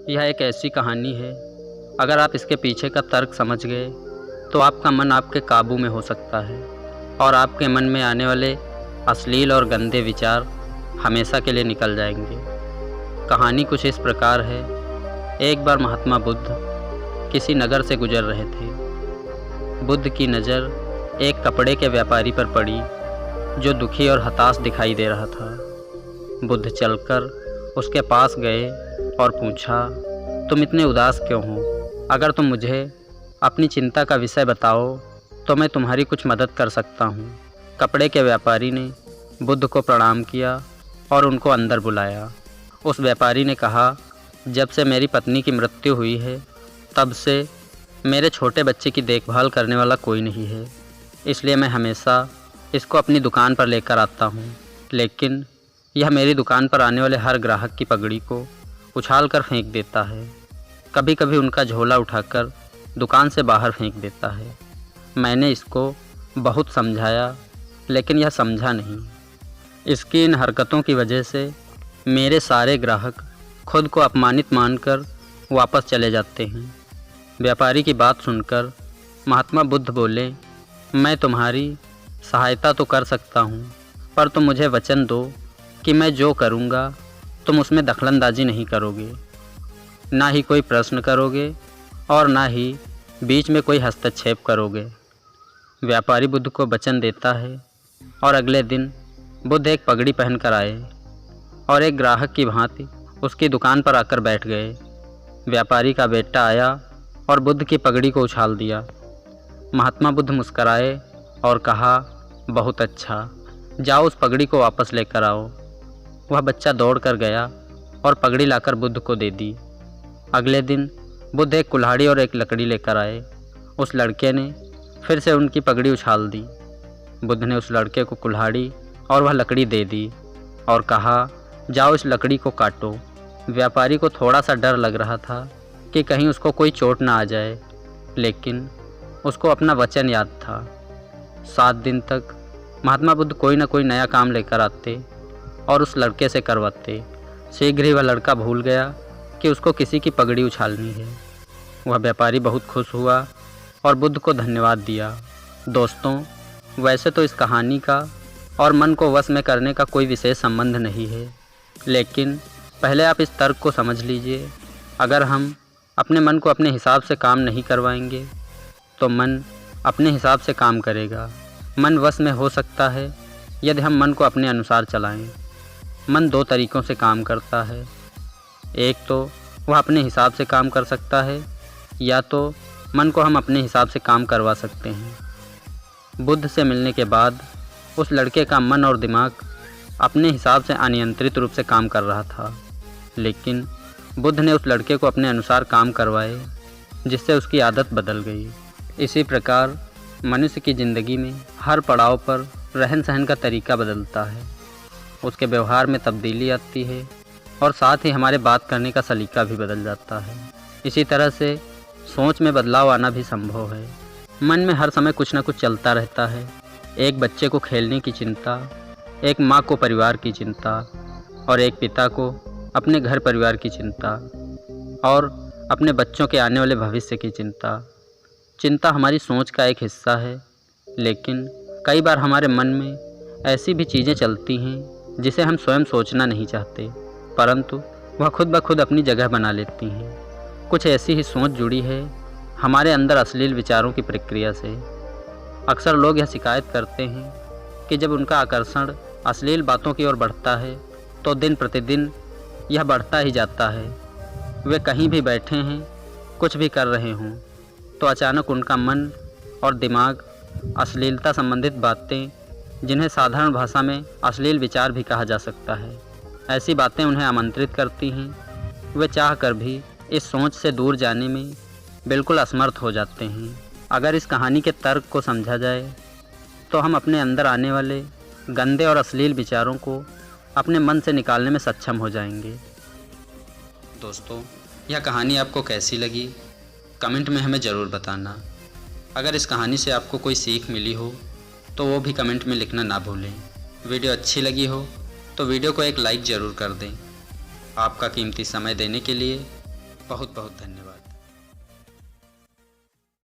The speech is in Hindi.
यह एक ऐसी कहानी है, अगर आप इसके पीछे का तर्क समझ गए तो आपका मन आपके काबू में हो सकता है और आपके मन में आने वाले अश्लील और गंदे विचार हमेशा के लिए निकल जाएंगे। कहानी कुछ इस प्रकार है। एक बार महात्मा बुद्ध किसी नगर से गुजर रहे थे। बुद्ध की नज़र एक कपड़े के व्यापारी पर पड़ी जो दुखी और हताश दिखाई दे रहा था। बुद्ध चलकर उसके पास गए और पूछा, तुम इतने उदास क्यों हो? अगर तुम मुझे अपनी चिंता का विषय बताओ तो मैं तुम्हारी कुछ मदद कर सकता हूँ। कपड़े के व्यापारी ने बुद्ध को प्रणाम किया और उनको अंदर बुलाया। उस व्यापारी ने कहा, जब से मेरी पत्नी की मृत्यु हुई है तब से मेरे छोटे बच्चे की देखभाल करने वाला कोई नहीं है, इसलिए मैं हमेशा इसको अपनी दुकान पर लेकर आता हूँ। लेकिन यह मेरी दुकान पर आने वाले हर ग्राहक की पगड़ी को उछाल कर फेंक देता है। कभी कभी उनका झोला उठाकर दुकान से बाहर फेंक देता है। मैंने इसको बहुत समझाया लेकिन यह समझा नहीं। इसकी इन हरकतों की वजह से मेरे सारे ग्राहक खुद को अपमानित मानकर वापस चले जाते हैं। व्यापारी की बात सुनकर महात्मा बुद्ध बोले, मैं तुम्हारी सहायता तो कर सकता हूँ, पर तुम मुझे वचन दो कि मैं जो करूँगा तुम उसमें दखलंदाजी नहीं करोगे, ना ही कोई प्रश्न करोगे और ना ही बीच में कोई हस्तक्षेप करोगे। व्यापारी बुद्ध को वचन देता है और अगले दिन बुद्ध एक पगड़ी पहनकर आए और एक ग्राहक की भांति उसकी दुकान पर आकर बैठ गए। व्यापारी का बेटा आया और बुद्ध की पगड़ी को उछाल दिया। महात्मा बुद्ध मुस्कराए और कहा, बहुत अच्छा, जाओ उस पगड़ी को वापस लेकर आओ। वह बच्चा दौड़ कर गया और पगड़ी लाकर बुद्ध को दे दी। अगले दिन बुद्ध एक कुल्हाड़ी और एक लकड़ी लेकर आए। उस लड़के ने फिर से उनकी पगड़ी उछाल दी। बुद्ध ने उस लड़के को कुल्हाड़ी और वह लकड़ी दे दी और कहा, जाओ इस लकड़ी को काटो। व्यापारी को थोड़ा सा डर लग रहा था कि कहीं उसको कोई चोट ना आ जाए, लेकिन उसको अपना वचन याद था। 7 दिन तक महात्मा बुद्ध कोई ना कोई नया काम लेकर आते और उस लड़के से करवाते। शीघ्र ही वह लड़का भूल गया कि उसको किसी की पगड़ी उछालनी है। वह व्यापारी बहुत खुश हुआ और बुद्ध को धन्यवाद दिया। दोस्तों, वैसे तो इस कहानी का और मन को वश में करने का कोई विशेष संबंध नहीं है, लेकिन पहले आप इस तर्क को समझ लीजिए। अगर हम अपने मन को अपने हिसाब से काम नहीं करवाएंगे तो मन अपने हिसाब से काम करेगा। मन वश में हो सकता है यदि हम मन को अपने अनुसार चलाएं। मन 2 तरीक़ों से काम करता है। एक तो वह अपने हिसाब से काम कर सकता है, या तो मन को हम अपने हिसाब से काम करवा सकते हैं। बुद्ध से मिलने के बाद उस लड़के का मन और दिमाग अपने हिसाब से अनियंत्रित रूप से काम कर रहा था, लेकिन बुद्ध ने उस लड़के को अपने अनुसार काम करवाए, जिससे उसकी आदत बदल गई। इसी प्रकार मनुष्य की ज़िंदगी में हर पड़ाव पर रहन सहन का तरीका बदलता है, उसके व्यवहार में तब्दीली आती है और साथ ही हमारे बात करने का सलीका भी बदल जाता है। इसी तरह से सोच में बदलाव आना भी संभव है। मन में हर समय कुछ न कुछ चलता रहता है। एक बच्चे को खेलने की चिंता, एक माँ को परिवार की चिंता और एक पिता को अपने घर परिवार की चिंता और अपने बच्चों के आने वाले भविष्य की चिंता। चिंता हमारी सोच का एक हिस्सा है, लेकिन कई बार हमारे मन में ऐसी भी चीज़ें चलती हैं जिसे हम स्वयं सोचना नहीं चाहते, परंतु वह खुद ब खुद अपनी जगह बना लेती हैं। कुछ ऐसी ही सोच जुड़ी है हमारे अंदर अश्लील विचारों की प्रक्रिया से। अक्सर लोग यह शिकायत करते हैं कि जब उनका आकर्षण अश्लील बातों की ओर बढ़ता है तो दिन प्रतिदिन यह बढ़ता ही जाता है। वे कहीं भी बैठे हैं, कुछ भी कर रहे हों, तो अचानक उनका मन और दिमाग अश्लीलता संबंधित बातें, जिन्हें साधारण भाषा में अश्लील विचार भी कहा जा सकता है, ऐसी बातें उन्हें आमंत्रित करती हैं। वे चाह कर भी इस सोच से दूर जाने में बिल्कुल असमर्थ हो जाते हैं। अगर इस कहानी के तर्क को समझा जाए तो हम अपने अंदर आने वाले गंदे और अश्लील विचारों को अपने मन से निकालने में सक्षम हो जाएंगे। दोस्तों, यह कहानी आपको कैसी लगी कमेंट में हमें ज़रूर बताना। अगर इस कहानी से आपको कोई सीख मिली हो तो वो भी कमेंट में लिखना ना भूलें। वीडियो अच्छी लगी हो तो वीडियो को एक लाइक ज़रूर कर दें। आपका कीमती समय देने के लिए बहुत बहुत धन्यवाद।